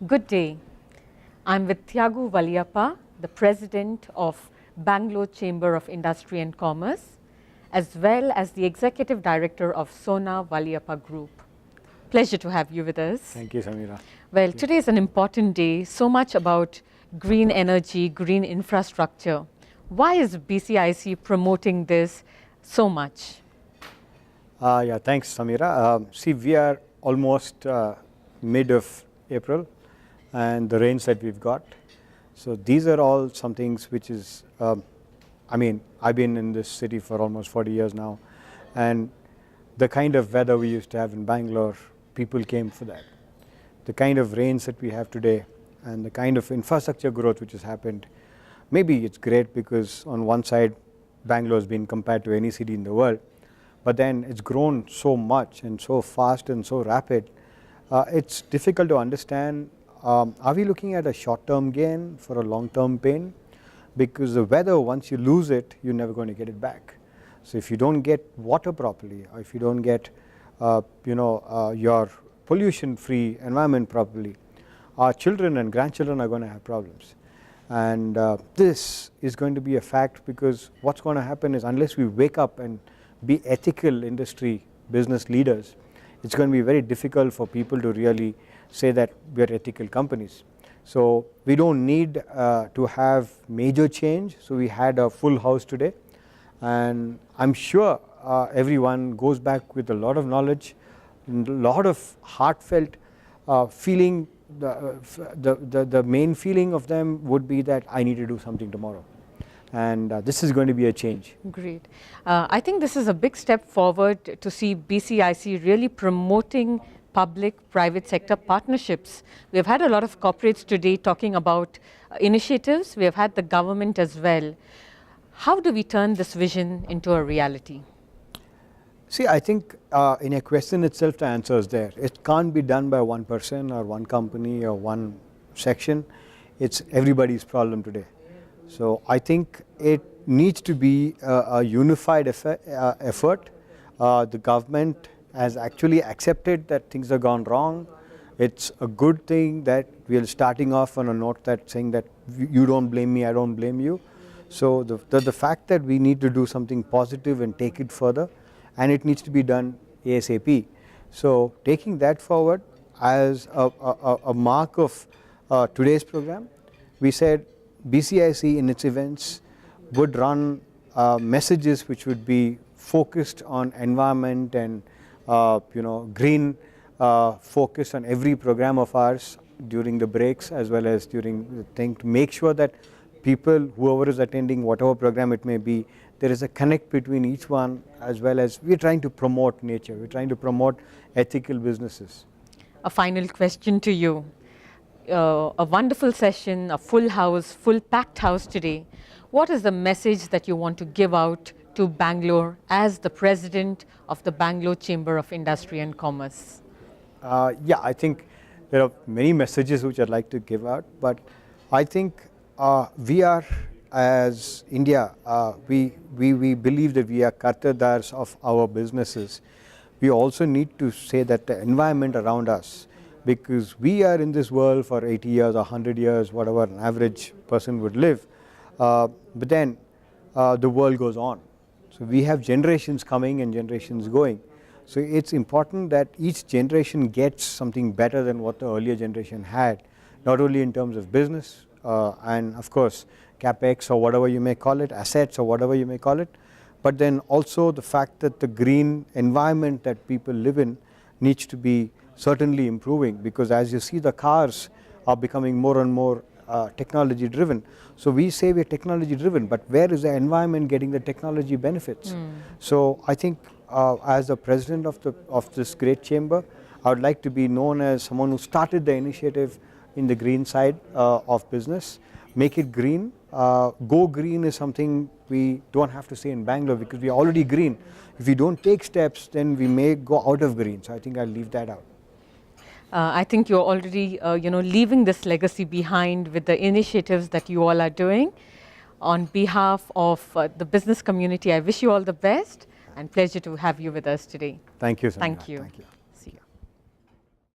Good day. I'm with Thyagu Valliappa, the President of Bangalore Chamber of Industry and Commerce, as well as the Executive Director of Sameera Valliappa Group. Pleasure to have you with us. Thank you, Sameera. Well, today is an important day, so much about green energy, green infrastructure. Why is BCIC promoting this so much? Yeah, thanks, Sameera. See, we are almost mid of April, and the rains that we've got. So these are all some things which is, I mean, I've been in this city for almost 40 years now, and the kind of weather we used to have in Bangalore, people came for that. The kind of rains that we have today and the kind of infrastructure growth which has happened, maybe it's great because on one side, Bangalore has been compared to any city in the world, but then it's grown so much and so fast and so rapid, it's difficult to understand. Are we looking at a short-term gain for a long-term pain? Because the weather, once you lose it, you're never going to get it back. So if you don't get water properly, or if you don't get your pollution-free environment properly, our children and grandchildren are going to have problems. And this is going to be a fact, because what's going to happen is, unless we wake up and be ethical industry business leaders, it's going to be very difficult for people to really say that we are ethical companies. So we don't need to have major change. So we had a full house today, and I'm sure everyone goes back with a lot of knowledge, and a lot of heartfelt feeling. The main feeling of them would be that I need to do something tomorrow, and this is going to be a change. Great. I think this is a big step forward to see BCIC really promoting public-private sector partnerships. We have had a lot of corporates today talking about initiatives. We have had the government as well. How do we turn this vision into a reality? See, I think in a question itself, the answer is there. It can't be done by one person or one company or one section. It's everybody's problem today. So I think it needs to be a unified effort. The government has actually accepted that things have gone wrong. It's a good thing that we are starting off on a note that saying that you don't blame me, I don't blame you. So the fact that we need to do something positive and take it further, and it needs to be done ASAP. So taking that forward as a mark of today's program, we said BCIC in its events would run messages which would be focused on environment and green focus on every program of ours during the breaks as well as during the thing, to make sure that people, whoever is attending whatever program it may be, there is a connect between each one, as well as we're trying to promote nature, we're trying to promote ethical businesses. A final question to you. A wonderful session, a full house, full packed house today. What is the message that you want to give out to Bangalore as the President of the Bangalore Chamber of Industry and Commerce? Yeah, I think there are many messages which I'd like to give out, but I think we are, as India, we believe that we are kartadars of our businesses. We also need to say that the environment around us, because we are in this world for 80 years or 100 years, whatever an average person would live, but then the world goes on. So we have generations coming and generations going. So it's important that each generation gets something better than what the earlier generation had, not only in terms of business and of course capex or whatever you may call it, assets or whatever you may call it, but then also the fact that the green environment that people live in needs to be certainly improving, because as you see, the cars are becoming more and more technology driven. So we say we're technology driven, but where is the environment getting the technology benefits? So I think as the president of this great chamber, I would like to be known as someone who started the initiative in the green side of business. Make it green. Go green is something we don't have to say in Bangalore, because we are already green. If we don't take steps, then we may go out of green. So I think I'll leave that out. I think you're already, leaving this legacy behind with the initiatives that you all are doing. On behalf of the business community, I wish you all the best, and pleasure to have you with us today. Thank you, Sameera. Thank you. Thank you.